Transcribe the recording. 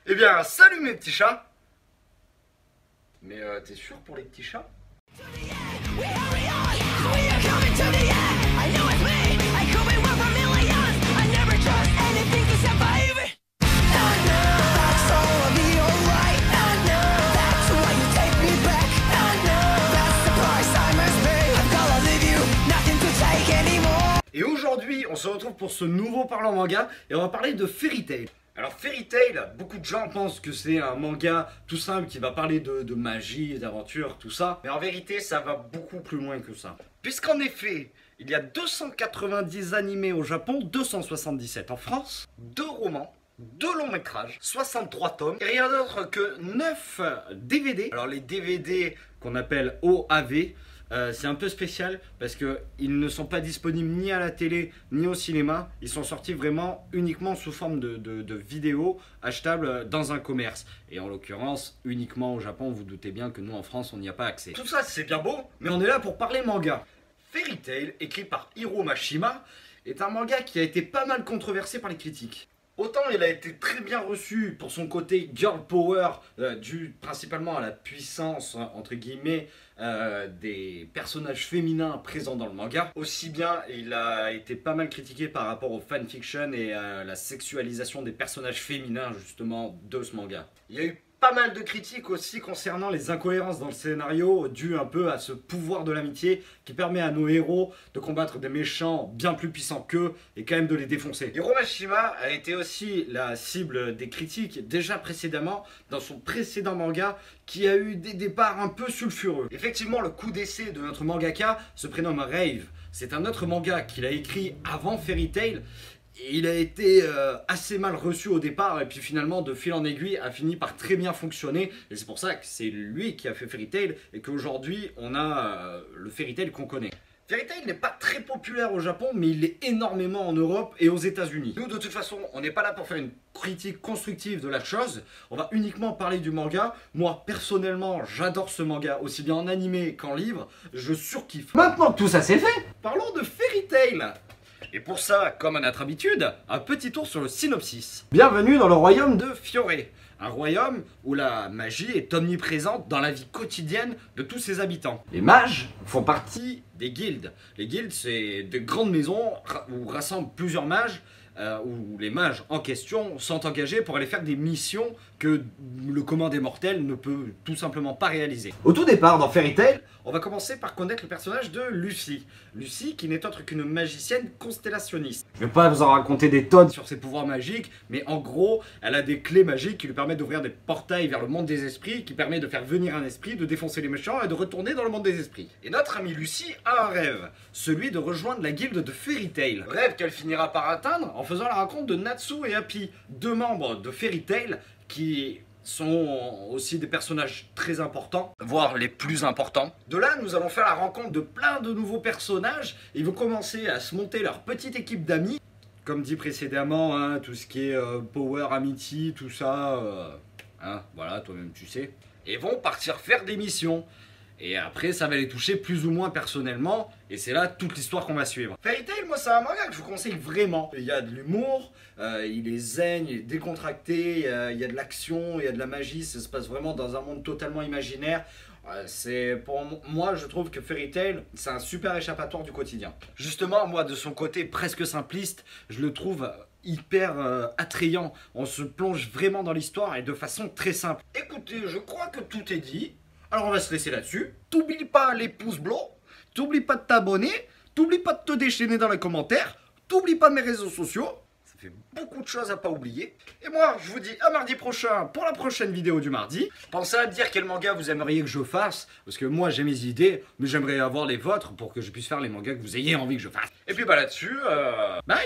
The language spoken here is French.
Eh bien, salut mes petits chats. Mais t'es sûr pour les petits chats? Et aujourd'hui, on se retrouve pour ce nouveau Parlant Manga et on va parler de Fairy Tail. Alors Fairy Tail, beaucoup de gens pensent que c'est un manga tout simple qui va parler de magie, d'aventure, tout ça. Mais en vérité, ça va beaucoup plus loin que ça. Puisqu'en effet, il y a 290 animés au Japon, 277 en France, 2 romans, 2 longs métrages, 63 tomes, et rien d'autre que 9 DVD. Alors les DVD qu'on appelle OAV, c'est un peu spécial parce qu'ils ne sont pas disponibles ni à la télé ni au cinéma. Ils sont sortis vraiment uniquement sous forme de vidéos achetables dans un commerce. Et en l'occurrence, uniquement au Japon, vous vous doutez bien que nous en France, on n'y a pas accès. Tout ça, c'est bien beau, mais on est là pour parler manga. Fairy Tail, écrit par Hiro Mashima, est un manga qui a été pas mal controversé par les critiques. Autant il a été très bien reçu pour son côté girl power, dû principalement à la puissance, entre guillemets, des personnages féminins présents dans le manga. Aussi bien, il a été pas mal critiqué par rapport au fanfiction et à la sexualisation des personnages féminins, justement, de ce manga. Il y a eu pas mal de critiques aussi concernant les incohérences dans le scénario, dues un peu à ce pouvoir de l'amitié qui permet à nos héros de combattre des méchants bien plus puissants qu'eux et quand même de les défoncer. Hiro Mashima a été aussi la cible des critiques déjà précédemment dans son précédent manga qui a eu des départs un peu sulfureux. Effectivement, le coup d'essai de notre mangaka se prénomme Rave. C'est un autre manga qu'il a écrit avant Fairy Tail. Et il a été assez mal reçu au départ et puis finalement de fil en aiguille a fini par très bien fonctionner et c'est pour ça que c'est lui qui a fait Fairy Tail et qu'aujourd'hui on a le Fairy Tail qu'on connaît. Fairy Tail n'est pas très populaire au Japon mais il l'est énormément en Europe et aux États-Unis. Nous de toute façon on n'est pas là pour faire une critique constructive de la chose, on va uniquement parler du manga. Moi personnellement j'adore ce manga aussi bien en animé qu'en livre, je surkiffe. Maintenant que tout ça c'est fait, parlons de Fairy Tail. Et pour ça, comme à notre habitude, un petit tour sur le synopsis. Bienvenue dans le royaume de Fioré, un royaume où la magie est omniprésente dans la vie quotidienne de tous ses habitants. Les mages font partie des guildes. Les guildes, c'est de grandes maisons où rassemblent plusieurs mages, où les mages en question sont engagés pour aller faire des missions que le commun des mortels ne peut tout simplement pas réaliser. Au tout départ, dans Fairy Tail, on va commencer par connaître le personnage de Lucy. Lucy qui n'est autre qu'une magicienne constellationniste. Je vais pas vous en raconter des tonnes sur ses pouvoirs magiques, mais en gros, elle a des clés magiques qui lui permettent d'ouvrir des portails vers le monde des esprits, qui permet de faire venir un esprit, de défoncer les méchants et de retourner dans le monde des esprits. Et notre amie Lucy a un rêve, celui de rejoindre la guilde de Fairy Tail. Rêve qu'elle finira par atteindre en faisant la rencontre de Natsu et Happy, 2 membres de Fairy Tail qui sont aussi des personnages très importants, voire les plus importants. De là, nous allons faire la rencontre de plein de nouveaux personnages. Ils vont commencer à se monter leur petite équipe d'amis. Comme dit précédemment, hein, tout ce qui est power, amitié, tout ça, hein, voilà, toi-même tu sais. Et vont partir faire des missions. Et après, ça va les toucher plus ou moins personnellement. Et c'est là toute l'histoire qu'on va suivre. Fairy Tail, moi, c'est un manga que je vous conseille vraiment. Il y a de l'humour, il est zen, il est décontracté, il y a de l'action, il y a de la magie. Ça se passe vraiment dans un monde totalement imaginaire. Pour moi, je trouve que Fairy Tail, c'est un super échappatoire du quotidien. Justement, moi, de son côté presque simpliste, je le trouve hyper attrayant. On se plonge vraiment dans l'histoire et de façon très simple. Écoutez, je crois que tout est dit. Alors on va se laisser là-dessus. T'oublies pas les pouces bleus, t'oublies pas de t'abonner, t'oublies pas de te déchaîner dans les commentaires, t'oublies pas mes réseaux sociaux. Ça fait beaucoup de choses à pas oublier. Et moi, je vous dis à mardi prochain pour la prochaine vidéo du mardi. Pensez à me dire quel manga vous aimeriez que je fasse, parce que moi j'ai mes idées, mais j'aimerais avoir les vôtres pour que je puisse faire les mangas que vous ayez envie que je fasse. Et puis bah là-dessus, bye.